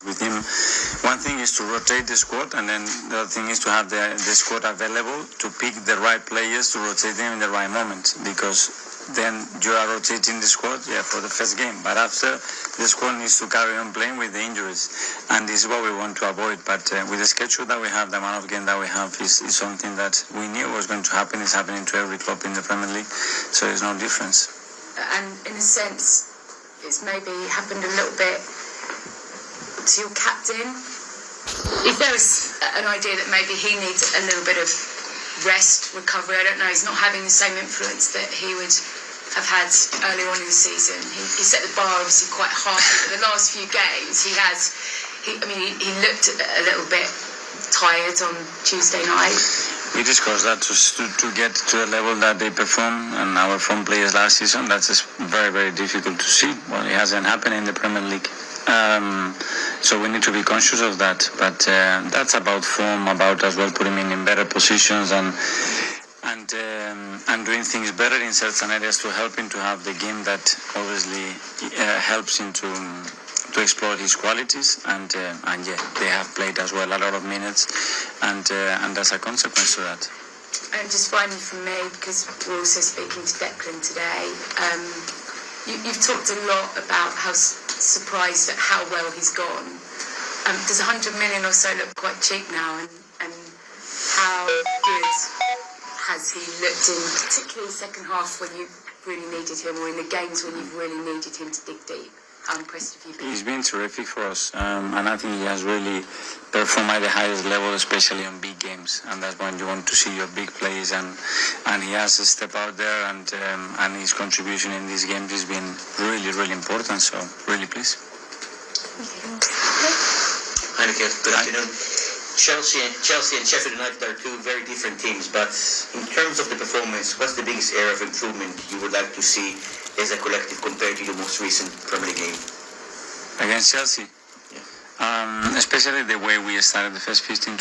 With him, one thing is to rotate the squad, and then the other thing is to have the squad available to pick the right players to rotate them in the right moment, because then you are rotating the squad, for the first game, but after the squad needs to carry on playing with the injuries, and this is what we want to avoid. But with the schedule that we have, the amount of game that we have is something that we knew was going to happen. It's happening to every club in the Premier League, so there's no difference. And in a sense, it's maybe happened a little bit to your captain. Is there an idea that maybe he needs a little bit of rest, recovery? I don't know. He's not having the same influence that he would have had early on in the season. He set the bar obviously quite high. For the last few games, he looked a little bit tired on Tuesday night. We discussed that to get to the level that they perform and our form players last season. That's just very, very difficult to see. Well, it hasn't happened in the Premier League. So we need to be conscious of that. But that's about form, about as well putting him in better positions and doing things better in certain areas to help him to have the game that obviously helps him to exploit his qualities, and they have played as well a lot of minutes, and that's a consequence to that. And just finally from me, because we're also speaking to Declan today, you've talked a lot about how surprised at how well he's gone. Does 100 million or so look quite cheap now, and how good has he looked in, particularly second half when you really needed him, or in the games when you've really needed him to dig deep? How impressed have you been? He's been terrific for us, and I think he has really performed at the highest level, especially on big games, and that's when you want to see your big plays, and he has to step out there, and his contribution in these games has been really, really important, so really pleased. Hi Mikel, good afternoon. Chelsea and Sheffield United are two very different teams, but in terms of the performance, what's the biggest area of improvement you would like to see as a collective compared to the most recent Premier League game? Against Chelsea? Yeah. Especially the way we started the first 15-20